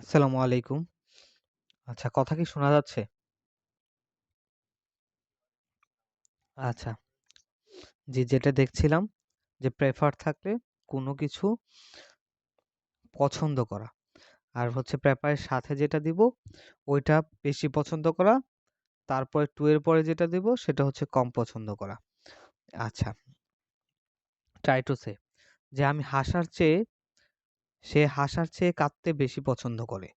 আসসালামু আলাইকুম। আচ্ছা, কথা কি শোনা যাচ্ছে? আচ্ছা, জি, যেটা দেখছিলাম যে প্রেফার থাকলে কোনো কিছু পছন্দ করা। আর হচ্ছে প্রেফারের সাথে যেটা দিব ওইটা বেশি পছন্দ করা। তারপরে টু এর পরে যেটা দিব সেটা হচ্ছে কম পছন্দ করা। আচ্ছা, ট্রাই টু সে যে আমি হাসার চেয়ে সে হাসার চেয়ে কাঁদতে বেশি পছন্দ করে।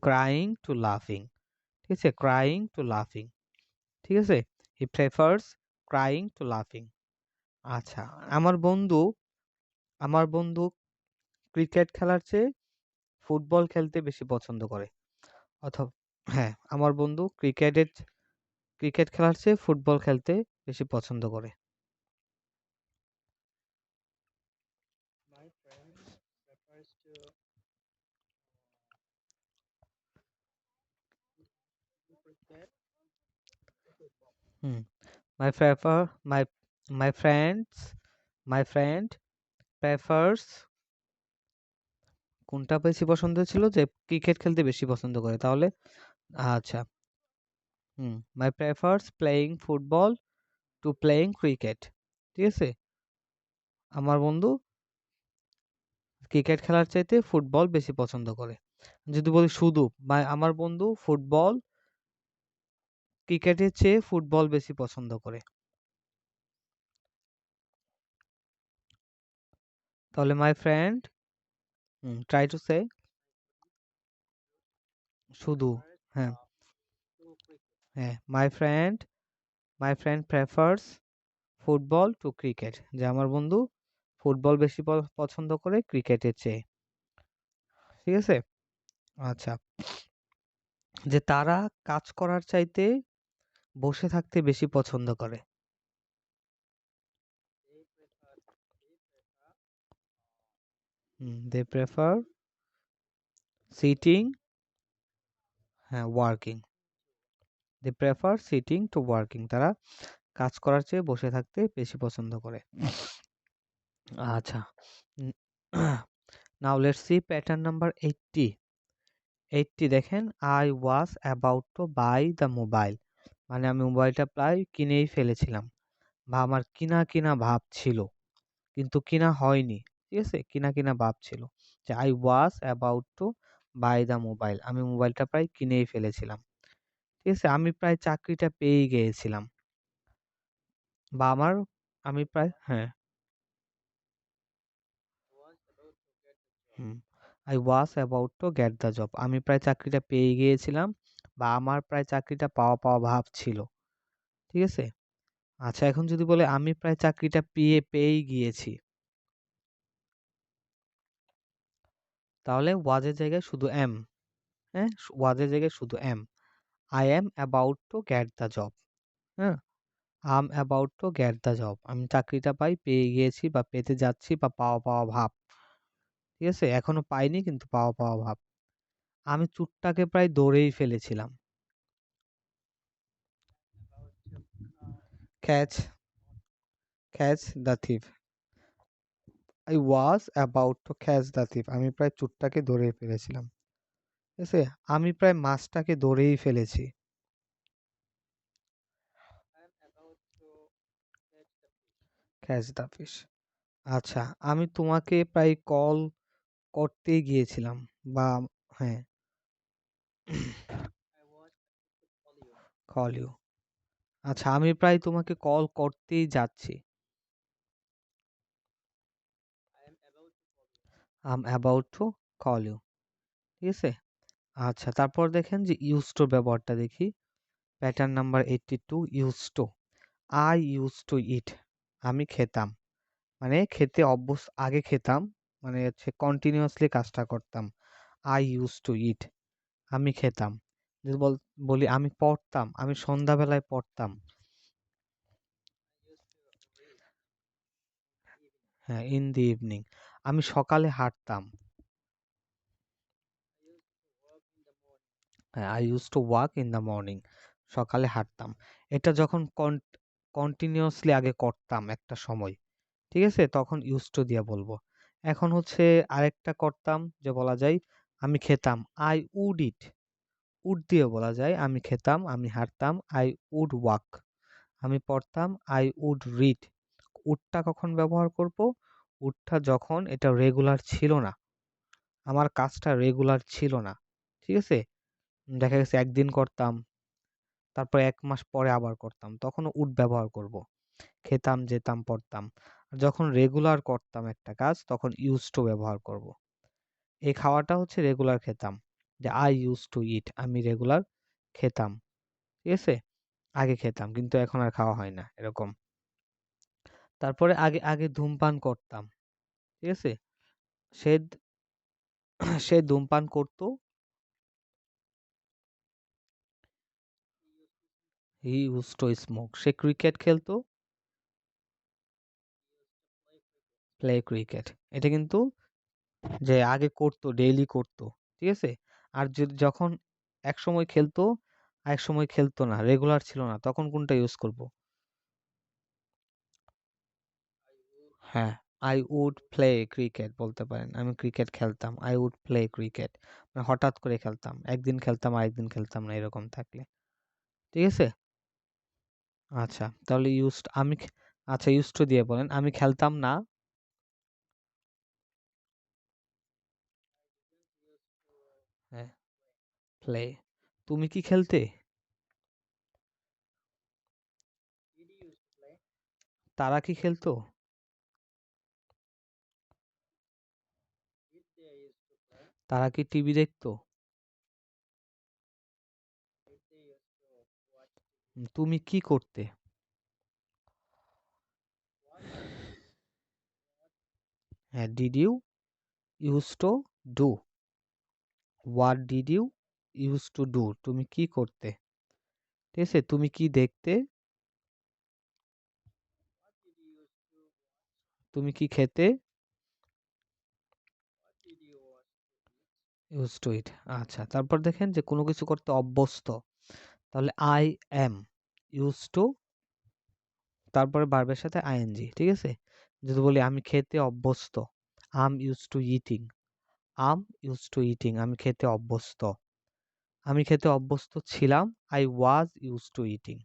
ক্রাইং টু লাফিং। ঠিক আছে? ক্রাইং টু লাফিং। ঠিক আছে? হি প্রেফারস ক্রাইং টু লাফিং। আচ্ছা, আমার বন্ধু আমার বন্ধু ক্রিকেট খেলার চেয়ে ফুটবল খেলতে বেশি পছন্দ করে। অথবা হ্যাঁ, আমার বন্ধু ক্রিকেট খেলার চেয়ে ফুটবল খেলতে বেশি পছন্দ করে। Hmm. My prefer my my friends my friend prefers কোনটা বেশি পছন্দ ছিল যে ক্রিকেট খেলতে বেশি পছন্দ করে তাহলে আচ্ছা my prefers playing football to playing cricket. ঠিক আছে, আমার বন্ধু ক্রিকেট খেলার চাইতে ফুটবল বেশি পছন্দ করে। যদি বলি শুধু আমার বন্ধু ক্রিকেটের চেয়ে ফুটবল বেশি পছন্দ করে। তাহলে মাই ফ্রেন্ড ট্রাই টু সে শুধু হ্যাঁ হ্যাঁ my friend prefers football to cricket যে আমার বন্ধু ফুটবল বেশি পছন্দ করে ক্রিকেটের চেয়ে। ঠিক আছে, আচ্ছা, যে তারা কাজ করার চাইতে বসে থাকতে বেশি পছন্দ করে। দে প্রেফার সিটিং হ্যাঁ ওয়ার্কিং দে প্রেফার সিটিং টু ওয়ার্কিং তারা কাজ করার চেয়ে বসে থাকতে বেশি পছন্দ করে। আচ্ছা, now let's see pattern number 80। দেখেন, I was about to buy the mobile, মানে আমি মোবাইলটা প্রায় কিনেই ফেলেছিলাম বা আমার কিনা কিনা ভাব ছিল কিন্তু কিনা হয়নি। ঠিক আছে, কিনা কিনা ভাব ছিল যে I was about to buy the mobile, আমি মোবাইলটা প্রায় কিনেই ফেলেছিলাম। ঠিক আছে, আমি প্রায় চাকরিটা পেয়ে গিয়েছিলাম বা আমি প্রায় হ্যাঁ hmm I was about to get the job, আমি প্রায় চাকরিটা পেয়ে গিয়েছিলাম বা আমার প্রায় চাকরিটা পাওয়া পাওয়া ভাব ছিল। ঠিক আছে, আচ্ছা, এখন যদি বলে আমি প্রায় চাকরিটা পেয়েই গিয়েছি, তাহলে ওয়াজের জায়গায় শুধু এম। হ্যাঁ, ওয়াজের জায়গায় শুধু am. I am about to get the job. হ্যাঁ, I'm about to get the job, আমি চাকরিটা পেয়ে গিয়েছি বা পেতে যাচ্ছি বা পাওয়া পাওয়া ভাব। ঠিক আছে, এখনো পাইনি কিন্তু পাওয়া পাওয়া ভাব। আমি চুটটাকে প্রায় ধরেই ফেলেছিলাম। Catch catch the thief, I was about to catch the thief, আমি প্রায় চুটটাকে ধরে ফেলেছিলাম। ঠিক আছে, আমি প্রায় মাছটাকে ধরেই ফেলেছি। Catch the fish. আচ্ছা, আমি তোমাকে প্রায় কল করতেই গিয়েছিলাম বা হ্যাঁ কল ইউ। আচ্ছা, আমি প্রায় তোমাকে কল করতেই যাচ্ছি। আম অ্যাবাউট টু কল ইউ। ঠিক আছে, আচ্ছা, তারপর দেখেন যে ইউজ টু ব্যবহারটা দেখি। Pattern number 82, use to. I use to eat, আমি খেতাম, মানে আগে খেতাম, মানে হচ্ছে কন্টিনিউয়াসলি কাজটা করতাম। আই ইউজ টু ইট, আমি খেতাম। যদি বলি আমি পড়তাম, আমি সন্ধ্যাবেলায় পড়তাম। হ্যাঁ, ইন দি ইভিনিং, আমি সকালে হাঁটতাম। হ্যাঁ, I use to walk in the morning, সকালে হাঁটতাম। এটা যখন কন্টিনিউয়াসলি আগে করতাম একটা সময়, ঠিক আছে? তখন ইউজড টু দিয়ে বলবো। এখন হচ্ছে আরেকটা করতাম যে বলা যায় আমি খেতাম, আই উড ইট। উড দিয়ে বলা যায় আমি খেতাম, আমি হাঁটতাম, আই উড ওয়াক। আমি পড়তাম, আই উড রিড। উডটা কখন ব্যবহার করব? উডটা যখন এটা রেগুলার ছিল না, আমার কাজটা রেগুলার ছিল না, ঠিক আছে? দেখা গেছে একদিন করতাম, তারপর ১ মাস পরে আবার করতাম, তখনও উড ব্যবহার করব। খেতাম, যেতাম, পড়তাম। আর যখন রেগুলার করতাম একটা কাজ তখন ইউজড টু ব্যবহার করব। এই খাওয়াটা হচ্ছে রেগুলার খেতাম, যে আই ইউজড টু ইট, আমি রেগুলার খেতাম, ঠিক আছে? আগে খেতাম কিন্তু এখন আর খাওয়া হয় না, এরকম। তারপরে আগে আগে ধূমপান করতাম, ঠিক আছে? সে সে ধূমপান করত, he use to smoke. Say cricket খেলতো, প্লে ক্রিকেট। এটা কিন্তু যে আগে করতো, ডেইলি করতো, ঠিক আছে? আর যদি যখন এক সময় খেলতো আর এক সময় খেলতো না, রেগুলার ছিল না, তখন কোনটা ইউজ করব? হ্যাঁ, আই উড প্লে ক্রিকেট বলতে পারেন। আমি ক্রিকেট খেলতাম, আই উড প্লে ক্রিকেট। মানে হঠাৎ করে খেলতাম, একদিন খেলতাম আরেকদিন খেলতাম না, এরকম থাকলে, ঠিক আছে? আচ্ছা, তাহলে আচ্ছা ইউজড টু দিয়ে বলেন, আমি খেলতাম না, হ্যাঁ, প্লে। তুমি কি খেলতে? তারা কি খেলতো? তারা কি টিভি দেখতো? তুমি কি করতে? হ্যাঁ, did you use to do? What did you use to do? তুমি কি করতে, ঠিক আছে? তুমি কি দেখতে? তুমি কি খেতে? ইউজ টু ইট। আচ্ছা, তারপর দেখেন যে কোনো কিছু করতে অভ্যস্ত, তাহলে আই এম ইউজ টু, তারপরে ভার্বের সাথে আইএনজি, ঠিক আছে? যদি বলি আমি খেতে অভ্যস্ত, I'm use to eating. I'm use to eating, আমি খেতে অভ্যস্ত। আমি খেতে অভ্যস্ত ছিলাম, I was use to eating.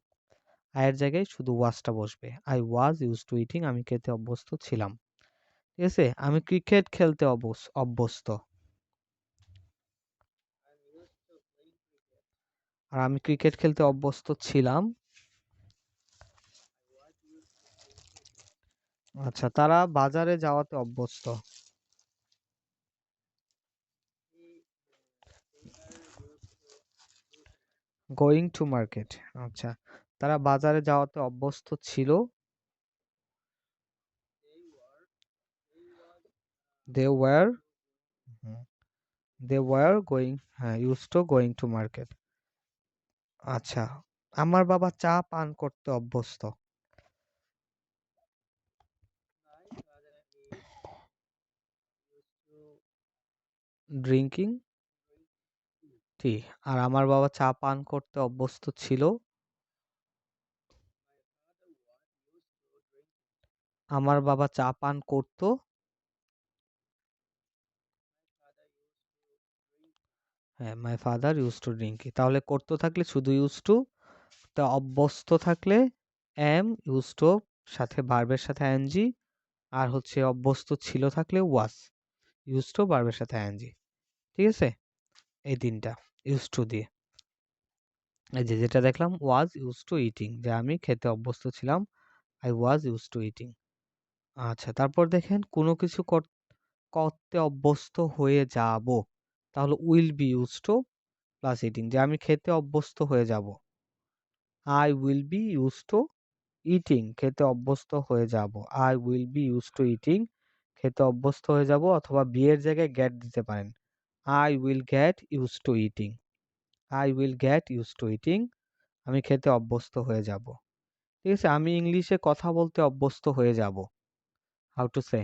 আয়ের জায়গায় শুধু ওয়াজটা বসবে, I was use to eating, আমি খেতে অভ্যস্ত ছিলাম, ঠিক আছে? আমি ক্রিকেট খেলতে অভ্যস্ত, আর আমি ক্রিকেট খেলতে অভ্যস্ত ছিলাম। আচ্ছা, তারা বাজারে যাওয়াতে অভ্যস্ত, গোয়িং টু মার্কেট। আচ্ছা, তারা বাজারে যাওয়াতে অভ্যস্ত ছিল, they were, they were going, হ্যাঁ, use to going to market. আচ্ছা, আমার বাবা চা পান করতে অভ্যস্ত, ড্রিঙ্কিং টি। আর আমার বাবা চা পান করতে অভ্যস্ত ছিল, আমার বাবা চা পান করতো, হ্যাঁ, my father use to drink. তাহলে করতো থাকলে শুধু ইউজ টু, তা অভ্যস্ত থাকলে এম ইউজ টু, সাথে ভার্বের সাথে আইএনজি, আর হচ্ছে অভ্যস্ত ছিল থাকলে ওয়াজ ইউজ টু ভার্বের সাথে আইএনজি, ঠিক আছে? এই তিনটা ইউজ টু দিয়ে। এই যে যেটা দেখলাম ওয়াজ ইউজ টু ইটিং, যে আমি খেতে অভ্যস্ত ছিলাম, I was use to eating. আচ্ছা, তারপর দেখেন কোনো কিছু করতে অভ্যস্ত হয়ে যাব, তাহলে will be use to plus eating, যে আমি খেতে অভ্যস্ত হয়ে যাব, I will be use to eating, খেতে অভ্যস্ত হয়ে যাব, I will be use to eating, খেতে অভ্যস্ত হয়ে যাব। অথবা বি এর জায়গায় গেট দিতে পারেন, I will get use to eating, I will get use to eating, আমি খেতে অভ্যস্ত হয়ে যাব, ঠিক আছে? আমি ইংলিশে কথা বলতে অভ্যস্ত হয়ে যাব, হাউ টু সে?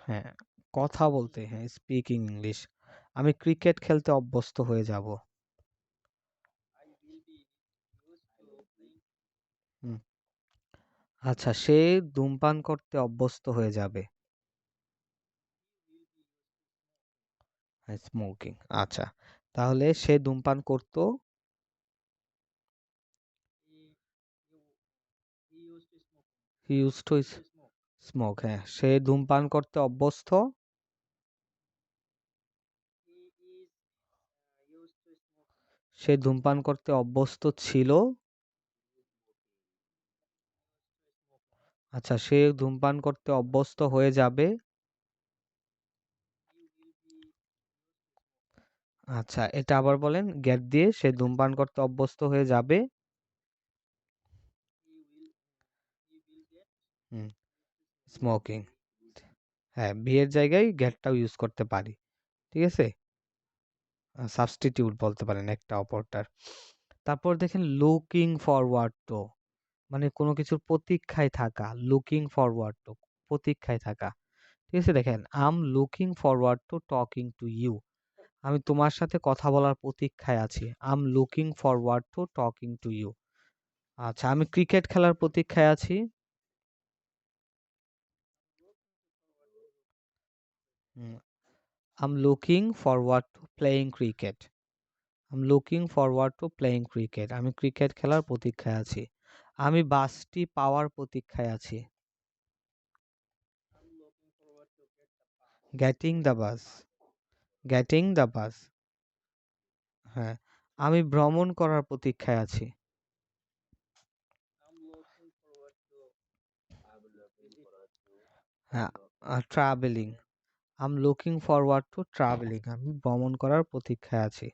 হ্যাঁ, কথা বলতে, হ্যাঁ, স্পিকিং ইংলিশ। আমি ক্রিকেট খেলতে অভ্যস্ত হয়ে যাব, হুম, আচ্ছা, সে ধূমপান করতে অভ্যস্ত হয়ে যাবে। স্মোকিং। আচ্ছা, তাহলে সে ধূমপান করত। He use to smoke. হ্যাঁ, সে ধূমপান করতে অভ্যস্ত। সে ধূমপান করতে অভ্যস্ত ছিল। আচ্ছা, সে ধূমপান করতে অভ্যস্ত হয়ে যাবে। আচ্ছা, এটা আবার বলেন, গ্যাপ দিয়ে সে ধূমপান করতে অভ্যস্ত হয়ে যাবে। হুম, স্মোকিং। হ্যাঁ, বিয়ের জায়গায় গ্যাটটাও ইউজ করতে পারি। ঠিক আছে, সাবস্টিটিউট বলতে পারেন একটা অপরটার। তারপর দেখেন লুকিং ফরওয়ার্ড টু, মানে কোনো কিছুর প্রতীক্ষায় থাকা। লুকিং ফরওয়ার্ড টু, প্রতীক্ষায় থাকা। ঠিক আছে, দেখেন I'm looking forward to talking to you, আমি তোমার সাথে কথা বলার প্রতীক্ষায় আছি। I'm looking forward to talking to you. আচ্ছা, আমি ক্রিকেট খেলার প্রতীক্ষায় আছি। I'm looking forward to playing cricket. I'm looking forward to playing cricket, আমি ক্রিকেট খেলার প্রতীক্ষায় আছি। আমি বাসটি পাওয়ার প্রতীক্ষায় আছি। Getting the bus. Getting the bus. হ্যাঁ, আমি ভ্রমণ করার প্রতীক্ষায় আছি। হ্যাঁ, travelling. I'm looking forward two travelling, আমি ভ্রমণ করার প্রতীক্ষায় আছি।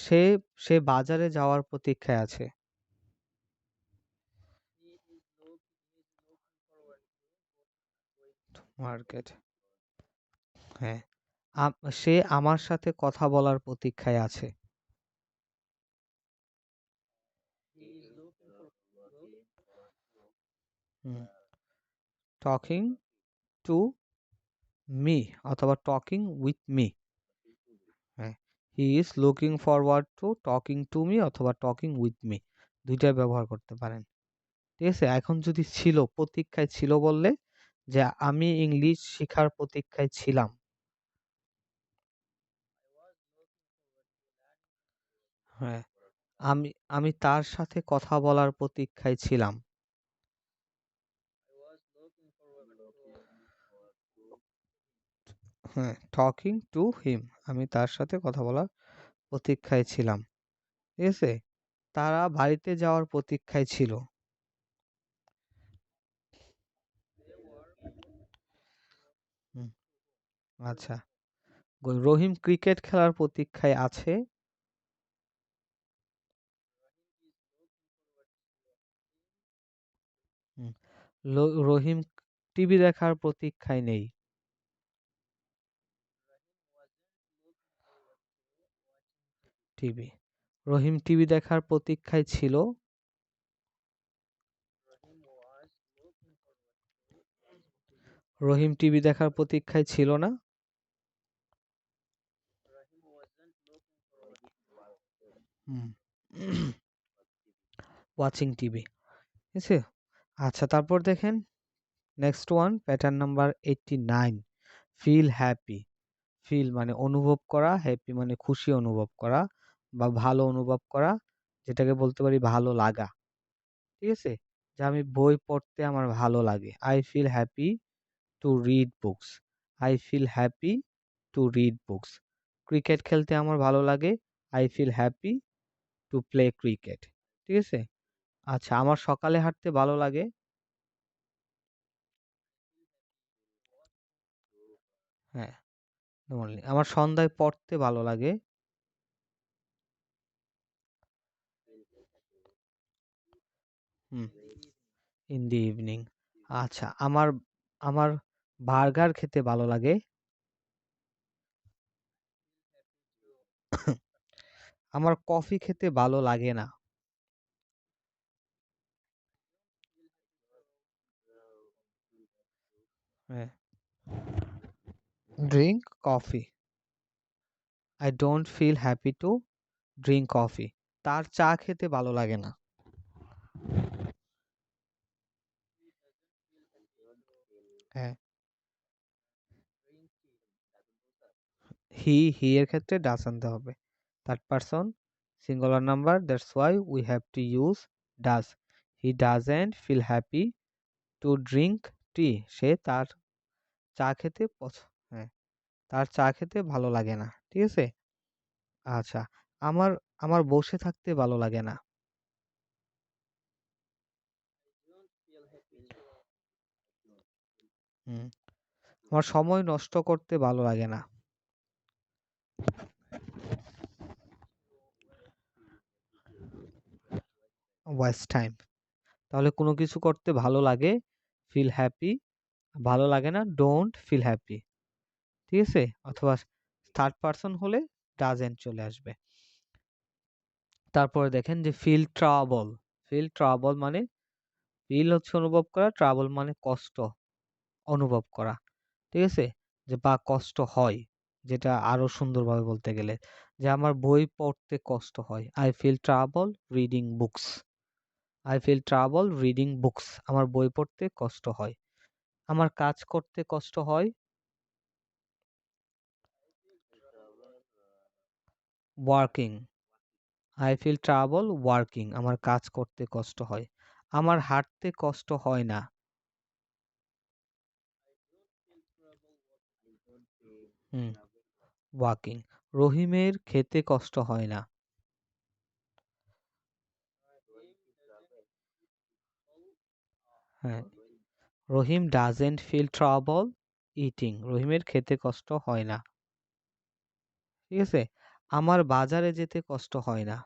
সে সে বাজারে যাওয়ার প্রতীক্ষায় আছে। মার্কেট। হ্যাঁ, সে আমার সাথে কথা বলার প্রতীক্ষায় আছে। টকিং টু মি অথবা টকিং উইথ মি। হ্যাঁ, he is looking forward to talking to me অথবা টকিং উইথ মি, দুইটাই ব্যবহার করতে পারেন। ঠিক আছে, এখন যদি ছিল, প্রতীক্ষায় ছিল বললে যে আমি ইংলিশ শেখার প্রতীক্ষায় ছিলাম। হ্যাঁ, আমি আমি তার সাথে কথা বলার প্রতীক্ষায় ছিলাম। হ্যাঁ, টকিং টু হিম, আমি তার সাথে কথা বলার প্রতীক্ষায় ছিলাম। ঠিক আছে, তারা বাড়িতে যাওয়ার প্রতীক্ষায় ছিল। হুম, আচ্ছা, রহিম ক্রিকেট খেলার প্রতীক্ষায় আছে। হুম, রহিম টিভি দেখার প্রতীক্ষায় নেই। টিভি, রহিম টিভি দেখার প্রতীক্ষায় ছিল। রহিম টিভি দেখার প্রতীক্ষায় ছিল না। হুম, ওয়াচিং টিভি। ঠিক আছে, আচ্ছা, তারপর দেখেন next one, pattern number 89, feel happy. Feel মানে অনুভব করা, হ্যাপি মানে খুশি অনুভব করা বা ভালো অনুভব করা, যেটাকে বলতে পারি ভালো লাগা। ঠিক আছে, যে আমি বই পড়তে আমার ভালো লাগে। I feel happy to read books. I feel happy to read books. Cricket খেলতে আমার ভালো লাগে। I feel happy to play cricket. ঠিক আছে, আচ্ছা, আমার সকালে হাঁটতে ভালো লাগে। হ্যাঁ, আমার সন্ধ্যায় পড়তে ভালো লাগে। হুম, ইন দি ইভিনিং। আচ্ছা, আমার আমার বার্গার খেতে ভালো লাগে। আমার কফি খেতে ভালো লাগে না। হ্যাঁ, drink coffee. I don't feel happy to drink coffee. তার চা খেতে ভালো লাগে না। হ্যাঁ, হি এর ক্ষেত্রে ডাজ আনতে হবে। Third person singular number, that's why we have to use does. He doesn't feel happy to drink tea. সে তার চা খেতে হ্যাঁ, তার চা খেতে ভালো লাগে না। ঠিক আছে? আচ্ছা, আমার আমার বসে থাকতে ভালো লাগে না। হুম, আমার সময় নষ্ট করতে ভালো লাগে না। Waste time. তাহলে কোনো কিছু করতে ভালো লাগে, ফিল হ্যাপি, ভালো লাগে না, ডোন্ট ফিল হ্যাপি। ঠিক আছে? অথবা থার্ড পারসন হলে ডাজেন্ট চলে আসবে। তারপরে দেখেন যে ফিল ট্রাবল। ফিল ট্রাবল মানে ফিল হচ্ছে অনুভব করা, ট্রাবল মানে কষ্ট অনুভব করা। ঠিক আছে? যে বা কষ্ট হয়, যেটা আরো সুন্দরভাবে বলতে গেলে যে আমার বই পড়তে কষ্ট হয়। I feel trouble reading books. I feel trouble reading books. আমার বই পড়তে কষ্ট হয়। আমার কাজ করতে কষ্ট হয়। Working. I feel trouble working. আমার কাজ করতে কষ্ট হয়। আমার হাঁটতে কষ্ট হয় না। হুম, ওয়াকিং। রহিমের খেতে কষ্ট হয় না। হ্যাঁ, রহিম ডাজেন্ট ফিল ট্রাবল ইটিং। রহিমের খেতে কষ্ট হয় না। ঠিক আছে? আমার বাজারে যেতে কষ্ট হয় না।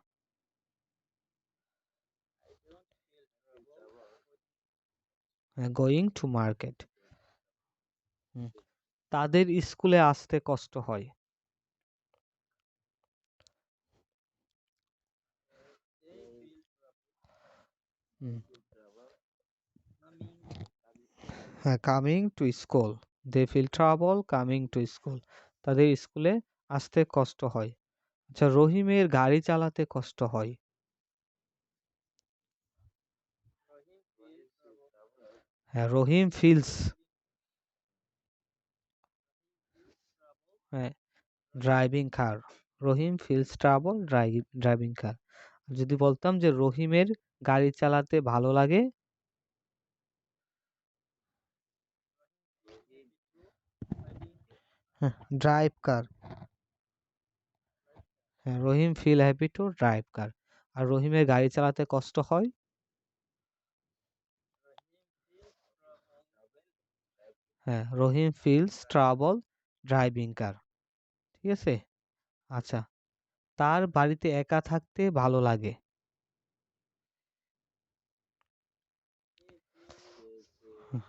হ্যাঁ, গোয়িং টু মার্কেট। হুম, তাদের স্কুলে আসতে কষ্ট হয়। হুম, হ্যাঁ, coming to school. They feel trouble coming to school. তাদের স্কুলে আসতে কষ্ট হয়। আচ্ছা, রহিমের গাড়ি চালাতে কষ্ট হয়। হ্যাঁ, রহিম ফিলস, হ্যাঁ, ড্রাইভিং কার। রহিম ফিলস ট্রাবল ড্রাইভিং কার। যদি বলতাম যে রহিমের গাড়ি চালাতে ভালো লাগে, হ্যাঁ, ড্রাইভ কার। হ্যাঁ, Rahim feel happy to drive car. আর রহিমের গাড়ি চালাতে কষ্ট হয়। হ্যাঁ, Rahim feels trouble driving car. ঠিক আছে? আচ্ছা, তার বাড়িতে একা থাকতে ভালো লাগে।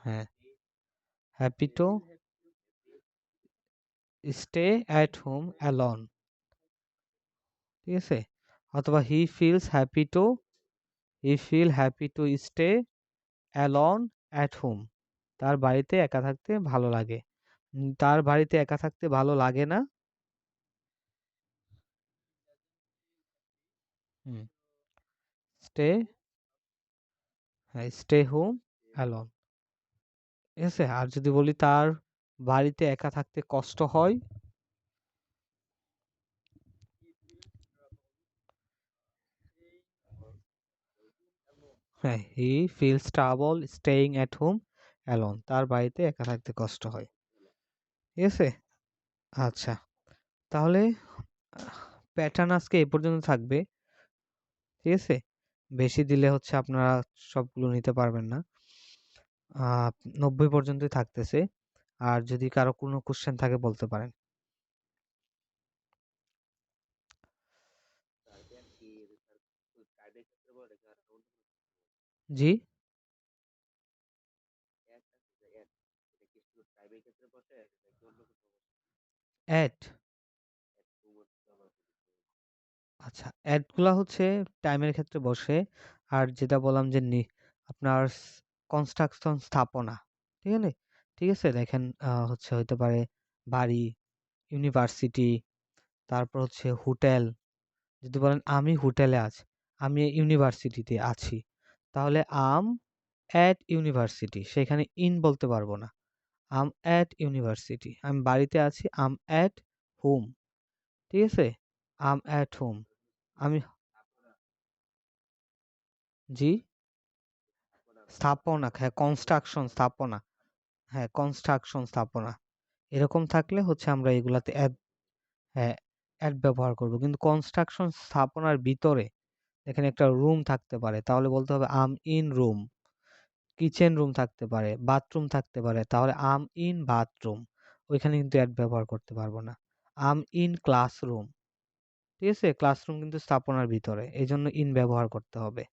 হ্যাঁ, happy to stay at home alone. ঠিক আছে? অথবা he feel happy to stay alone at home. তার বাড়িতে একা থাকতে ভালো লাগে। তার বাড়িতে একা থাকতে ভালো লাগে না। হুম, স্টে, হ্যাঁ, স্টে হোম অ্যালোন। ঠিক আছে? আর যদি বলি তার বাড়িতে একা থাকতে কষ্ট হয়, হ্যাঁ, he feels trouble staying at home alone. তার বাড়িতে একা থাকতে কষ্ট হয়। ঠিক আছে? আচ্ছা, তাহলে প্যাটার্ন আজকে এই পর্যন্ত থাকবে। ঠিক আছে? বেশি দিলে হচ্ছে আপনারা সবগুলো নিতে পারবেন না। 90 পর্যন্তই থাকতেছে। আর যদি কারো কোনো কোশ্চেন থাকে বলতে পারেন। জি? অ্যাড। আচ্ছা, অ্যাড গুলা হচ্ছে টাইমের ক্ষেত্রে বসে। আর যেটা বললাম যে আপনার কনস্ট্রাকশন স্থাপনা। ঠিক আছে? ঠিক আছে? দেখেন হচ্ছে হইতে পারে বাড়ি, ইউনিভার্সিটি, তারপর হচ্ছে হোটেল। যদি বলেন আমি হোটেলে আছি, আমি ইউনিভার্সিটিতে আছি, তাহলে আম অ্যাট ইউনিভার্সিটি, সেখানে ইন বলতে পারবো না। আম অ্যাট ইউনিভার্সিটি, আমি বাড়িতে আছি। আম অ্যাট হোম, ঠিক আছে? আম অ্যাট হোম, আমি জি স্থাপনা, হ্যাঁ কনস্ট্রাকশন স্থাপনা, হ্যাঁ কনস্ট্রাকশন স্থাপনা, এরকম থাকলে হচ্ছে আমরা এগুলাতে হ্যাঁ অ্যাট ব্যবহার করব। কিন্তু কনস্ট্রাকশন স্থাপনার ভিতরে এখানে একটা রুম থাকতে পারে, তাহলে বলতে হবে আম ইন রুম। কিচেন রুম থাকতে পারে, বাথরুম থাকতে পারে, তাহলে আম ইন বাথরুম। ওইখানে কিন্তু অ্যাট ব্যবহার করতে পারবো না। আম ইন ক্লাসরুম, ঠিক আছে? ক্লাসরুম কিন্তু স্থাপনার ভিতরে, এই জন্য ইন ব্যবহার করতে হবে।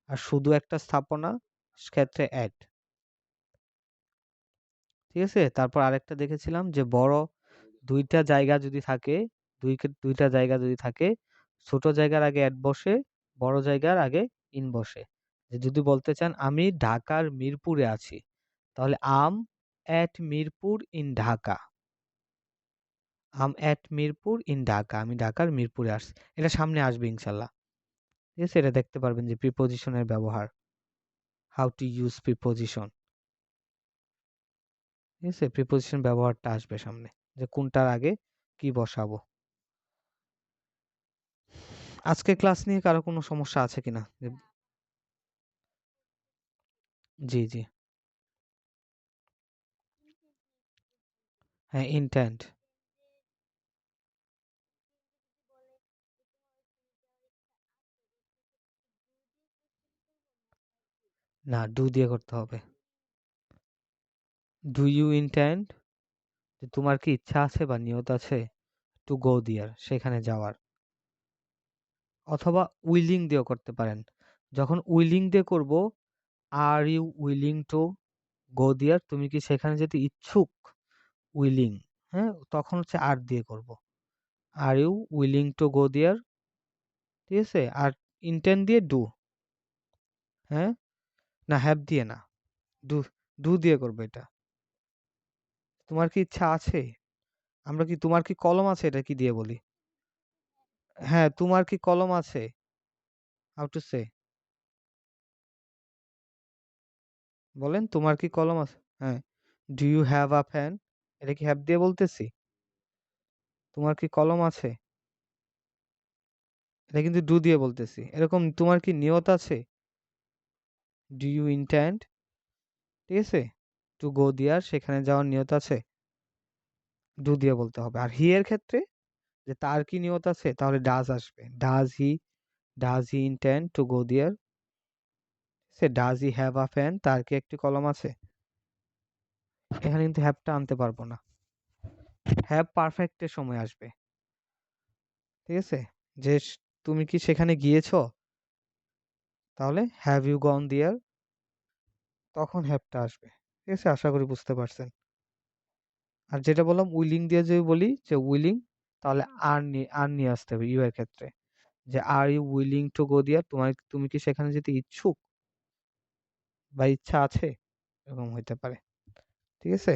আর শুধু একটা স্থাপনা ক্ষেত্রে অ্যাট, ঠিক আছে? তারপর আরেকটা দেখেছিলাম যে বড় দুইটা জায়গা যদি থাকে, দুইটা জায়গা যদি থাকে, ছোট জায়গার আগে অ্যাট বসে, বড় জায়গার আগে ইন বসে। যে যদি বলতে চান আমি ঢাকার মিরপুরে আছি, তাহলে I'm at Mirpur in Dhaka. I'm at Mirpur in Dhaka, আমি ঢাকার মিরপুরে আসছি। এটা সামনে আসবে ইনশাল্লাহ, ঠিক আছে? এটা দেখতে পারবেন যে প্রিপোজিশনের ব্যবহার, হাউ টু ইউজ প্রিপোজিশন, ঠিক আছে? প্রিপোজিশন ব্যবহারটা আসবে সামনে, যে কোনটার আগে কি বসাবো। আজকে ক্লাস নিয়ে কারো কোনো সমস্যা আছে কিনা? জি জি, হ্যাঁ ইন্টেন্ট। না, ডু দিয়ে করতে হবে। ডু ইউ ইন্টেন্ড, যে তোমার কি ইচ্ছা আছে বা নিয়ত আছে টু গো দিয়ার, সেখানে যাওয়ার। অথবা উইলিং দিয়েও করতে পারেন। যখন উইলিং দিয়ে করব, are you willing to go there, তুমি কি সেখানে যেতে ইচ্ছুক, উইলিং, হ্যাঁ তখন হচ্ছে আর দিয়ে করব। Are you willing to go there, ঠিক আছে? আর ইন্টেন্ট দিয়ে ডু, হ্যাঁ না হ্যাভ দিয়ে না, ডু, ডু দিয়ে করবো এটা। তোমার কি ইচ্ছা আছে, আমরা কি তোমার কি কলম আছে এটা কি দিয়ে বলি? হ্যাঁ তোমার কি কলম আছে, হাউ টু সে, বলেন তোমার কি কলম আছে, হ্যাঁ। Do you have a pen, এটা কি হ্যাভ দিয়ে বলতেছি? তোমার কি কলম আছে, এটা কিন্তু ডু দিয়ে বলতেছি। এরকম তোমার কি নিয়ত আছে, ডু ইউ ইন্টেন্ড, ঠিক আছে? টু গো দিয়ার, সেখানে যাওয়ার নিয়ত আছে, ডু দিয়ে বলতে হবে। আর হি এর ক্ষেত্রে যে তার কি নিয়ত আছে, তাহলে ডাজ আসবে। Does he intend to go there, সে does he have a pen, তার কি একটি কলম আছে? এখানে কিন্তু হ্যাভটা আনতে পারবো না, হ্যাভ পারফেক্টের সময় আসবে, ঠিক আছে? যে তুমি কি সেখানে গিয়েছো, তাহলে হ্যাভ ইউ গন দেয়ার, তখন হ্যাভটা আসবে, ঠিক আছে? আশা করি বুঝতে পারছেন। আর যেটা বললাম উইলিং দিয়ে যদি বলি যে উইলিং, তাহলে আর নিয়ে আসতে হবে ইউ এর ক্ষেত্রে, যে are you willing to go there, তুমি কি সেখানে যেতে ইচ্ছুক বা ইচ্ছা আছে, এরকম হইতে পারে, ঠিক আছে?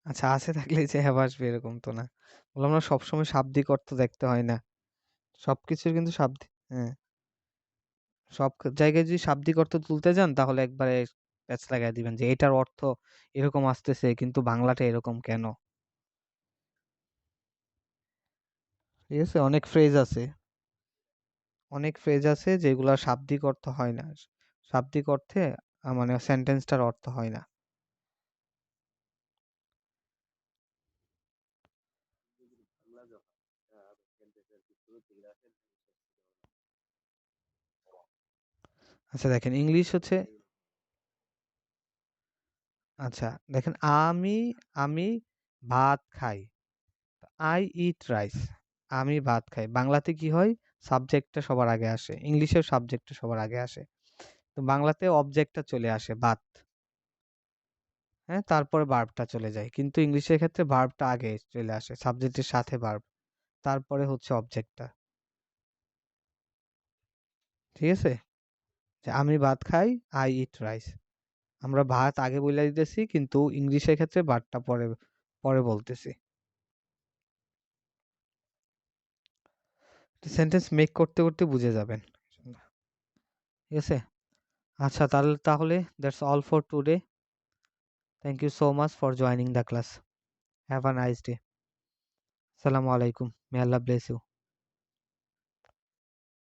আচ্ছা, আছে থাকলেই যে হ্যাভ আসবে এরকম তো না। বললাম না সবসময় শাব্দিক অর্থ দেখতে হয় না, সবকিছুর কিন্তু শাব্দিক, হ্যাঁ সব জায়গায় যদি শাব্দিক অর্থ তুলতে যান তাহলে একবারে প্যাচ লাগাই দিবেন যে এটার অর্থ এরকম আসতেছে কিন্তু বাংলাটা এরকম কেন, ঠিক আছে? অনেক ফ্রেজ আছে যেগুলা শাব্দিক অর্থ হয় না, শাব্দিক অর্থে মানে সেন্টেন্সটার অর্থ হয় না। আচ্ছা দেখেন ইংলিশ হচ্ছে, আচ্ছা দেখেন আমি আমি ভাত খাই, আই ইট রাইস, আমি ভাত খাই, বাংলাতে কি হয়, সাবজেক্টটা সবার আগে আসে, ইংলিশেও সাবজেক্টটা সবার আগে আসে, তো বাংলাতে অবজেক্টটা চলে আসে ভাত, হ্যাঁ তারপরে ভার্বটা চলে যায়, কিন্তু ইংলিশের ক্ষেত্রে ভার্বটা আগে চলে আসে সাবজেক্টের সাথে ভার্ব, তারপরে হচ্ছে অবজেক্টটা, ঠিক আছে? যে আমি ভাত খাই, আই ইট রাইস, আমরা ভাত আগে বলে দিতেছি কিন্তু ইংলিশের ক্ষেত্রে ভাতটা পরে পরে বলতেছি। সেন্টেন্স মেক করতে করতে বুঝে যাবেন। ঠিক আছে? আচ্ছা তাহলে that's all for today. Thank you so much for joining the class. Have a nice day. আসসালামু আলাইকুম। May Allah bless you.